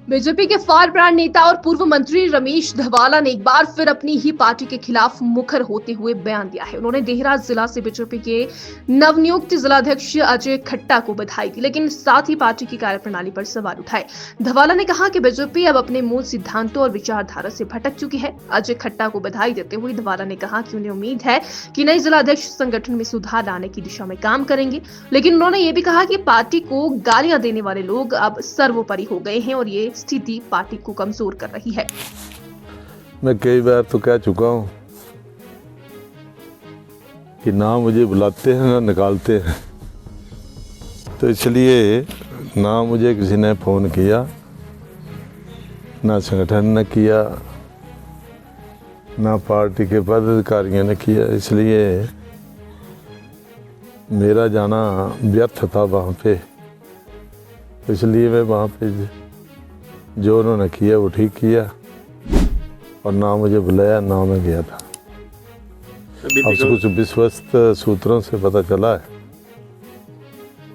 BJP के फार brand नेता और पूर्व मंत्री रमेश धवाला ने एक बार फिर अपनी ही पार्टी के खिलाफ मुखर होते हुए बयान दिया है। उन्होंने देहरा जिला से बीजेपी के नवनियुक्त जिलाध्यक्ष अजय खट्टा को बधाई दी, लेकिन साथ ही पार्टी की कार्यप्रणाली पर सवाल उठाए। धवाला ने कहा कि बीजेपी अब अपने मूल सिद्धांतों और विचारधारा से भटक चुकी है। अजय खट्टा को बधाई देते हुए धवाला ने कहा कि उन्हें उम्मीद है कि नए जिलाध्यक्ष संगठन में सुधार लाने की दिशा में काम करेंगे, लेकिन उन्होंने ये भी कहा कि पार्टी को गालियां देने वाले लोग अब सर्वोपरि हो गए हैं और ये स्थिति पार्टी को कमजोर कर रही है। मैं कई बार तो कह चुका हूं कि ना मुझे बुलाते हैं ना निकालते हैं, तो इसलिए ना मुझे किसी ने फ़ोन किया, ना संगठन ने किया, ना पार्टी के पदाधिकारियों ने किया। इसलिए मेरा जाना व्यर्थ था वहाँ पे। इसलिए मैं वहाँ पे जो उन्होंने किया वो ठीक किया, और ना मुझे बुलाया ना मैं गया था। अब कुछ विश्वस्त सूत्रों से पता चला है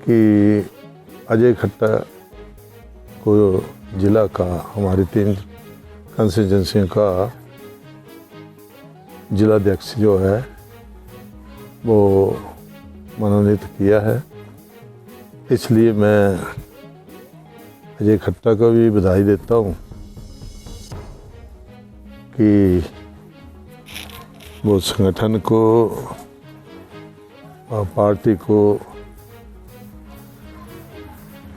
कि अजय खट्टा को जिला का, हमारी 3 कंस्टिट्यूंसियों का जिलाध्यक्ष जो है वो मनोनीत किया है। इसलिए मैं अजय खट्टा को भी बधाई देता हूँ कि वो संगठन को और पार्टी को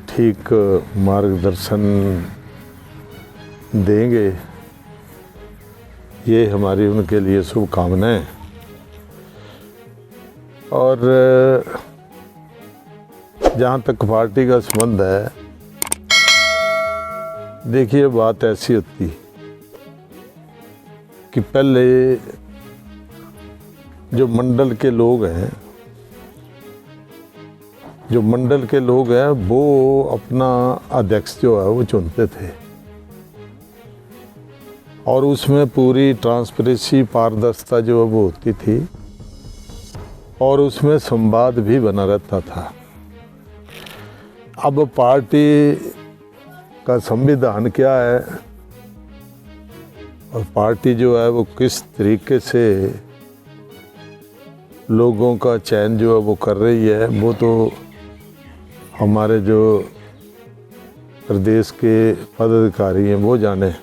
ठीक मार्गदर्शन देंगे, ये हमारी उनके लिए शुभकामनाएं। और जहाँ तक पार्टी का संबंध है, देखिए बात ऐसी होती कि पहले जो मंडल के लोग हैं वो अपना अध्यक्ष जो है वो चुनते थे, और उसमें पूरी ट्रांसपेरेंसी, पारदर्शिता जो है वो होती थी, और उसमें संवाद भी बना रहता था। अब पार्टी का संविधान क्या है और पार्टी जो है वो किस तरीके से लोगों का चयन जो है वो कर रही है, वो तो हमारे जो प्रदेश के पदाधिकारी हैं वो जाने।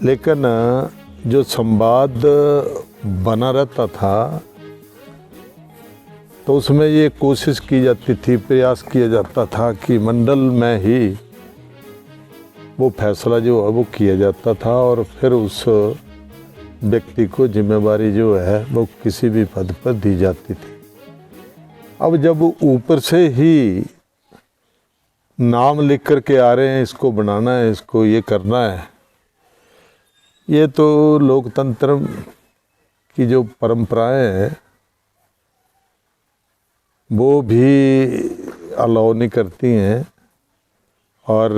लेकिन जो संवाद बना रहता था तो उसमें ये कोशिश की जाती थी, प्रयास किया जाता था कि मंडल में ही वो फैसला जो है वो किया जाता था, और फिर उस व्यक्ति को जिम्मेवारी जो है वो किसी भी पद पर दी जाती थी। अब जब ऊपर से ही नाम लिख कर के आ रहे हैं, इसको बनाना है, इसको ये करना है, ये तो लोकतंत्र की जो परंपराएं हैं वो भी अलाउ नहीं करती हैं। और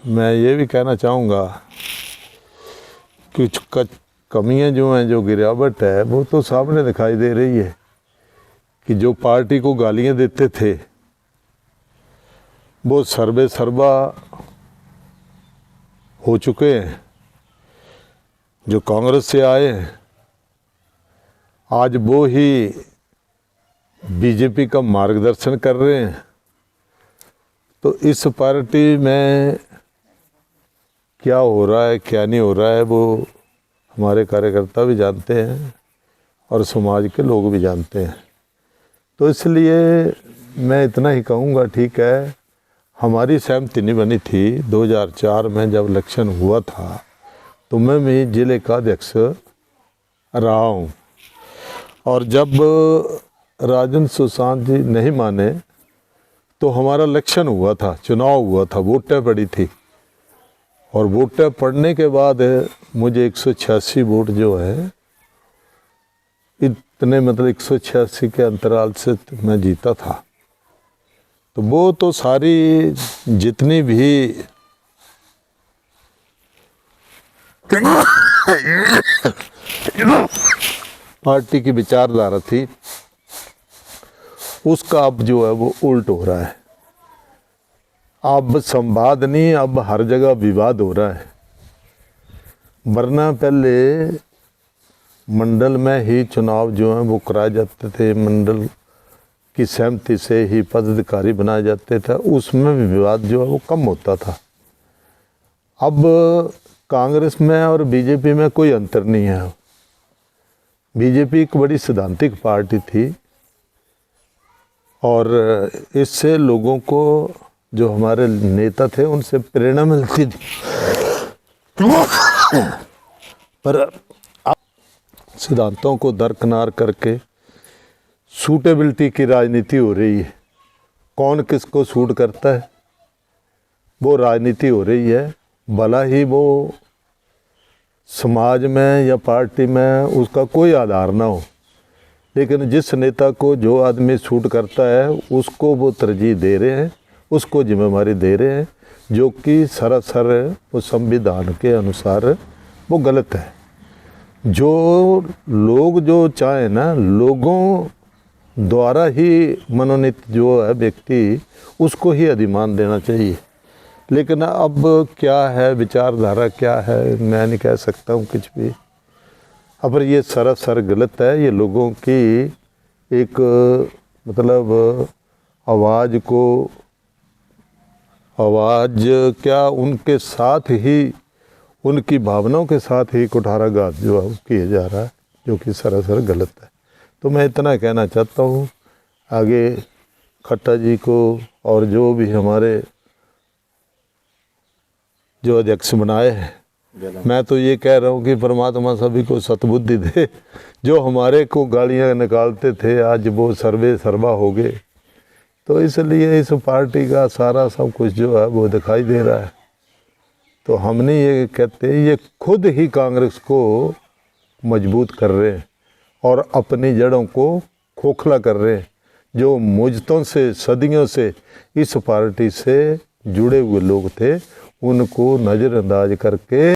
मैं ये भी कहना चाहूँगा कुछ कमियां जो हैं, जो गिरावट है, वो तो सामने दिखाई दे रही है कि जो पार्टी को गालियां देते थे वो सर्वे सर्वा हो चुके हैं। जो कांग्रेस से आए हैं आज वो ही बीजेपी का मार्गदर्शन कर रहे हैं। तो इस पार्टी में क्या हो रहा है क्या नहीं हो रहा है वो हमारे कार्यकर्ता भी जानते हैं और समाज के लोग भी जानते हैं। तो इसलिए मैं इतना ही कहूँगा, ठीक है, हमारी सहमति नहीं बनी थी 2004 में जब इलेक्शन हुआ था, तो मैं भी जिले का अध्यक्ष रहा हूँ। और जब राजन सुशांत जी नहीं माने तो हमारा इलेक्शन हुआ था, चुनाव हुआ था, वोटें पड़ी थी, और वोटें पड़ने के बाद मुझे 186 वोट जो है, इतने मतलब 186 के अंतराल से मैं जीता था। तो वो तो सारी जितनी भी पार्टी की विचारधारा थी उसका अब जो है वो उल्ट हो रहा है। अब संवाद नहीं, अब हर जगह विवाद हो रहा है। वरना पहले मंडल में ही चुनाव जो हैं वो कराए जाते थे, मंडल की सहमति से ही पदाधिकारी बनाए जाते थे, उसमें भी विवाद जो है वो कम होता था। अब कांग्रेस में और बीजेपी में कोई अंतर नहीं है। बीजेपी एक बड़ी सिद्धांतिक पार्टी थी और इससे लोगों को, जो हमारे नेता थे, उनसे प्रेरणा मिलती थी। पर अब सिद्धांतों को दरकिनार करके सूटेबिलिटी की राजनीति हो रही है। कौन किसको सूट करता है वो राजनीति हो रही है। भला ही वो समाज में या पार्टी में उसका कोई आधार ना हो, लेकिन जिस नेता को जो आदमी सूट करता है उसको वो तरजीह दे रहे हैं, उसको जिम्मेदारी दे रहे हैं, जो कि सरासर वो संविधान के अनुसार वो गलत है। जो लोग जो चाहे ना, लोगों द्वारा ही मनोनीत जो है व्यक्ति, उसको ही अधिमान देना चाहिए। लेकिन अब क्या है, विचारधारा क्या है, मैं नहीं कह सकता हूँ कुछ भी। अब ये सरासर गलत है। ये लोगों की एक मतलब आवाज़ क्या उनके साथ ही, उनकी भावनाओं के साथ ही कुठाराघात जो है किया जा रहा है, जो कि सरासर गलत है। तो मैं इतना कहना चाहता हूँ आगे खट्टा जी को और जो भी हमारे जो अध्यक्ष बनाए हैं, मैं तो ये कह रहा हूँ कि परमात्मा सभी को सतबुद्धि दे। जो हमारे को गालियाँ निकालते थे आज वो सर्वा हो गए। तो इसलिए इस पार्टी का सारा सब कुछ जो है वो दिखाई दे रहा है। तो हमने ये कहते हैं, ये खुद ही कांग्रेस को मजबूत कर रहे हैं और अपनी जड़ों को खोखला कर रहे हैं। जो मुझतों से सदियों से इस पार्टी से जुड़े हुए लोग थे, उनको नज़रअंदाज करके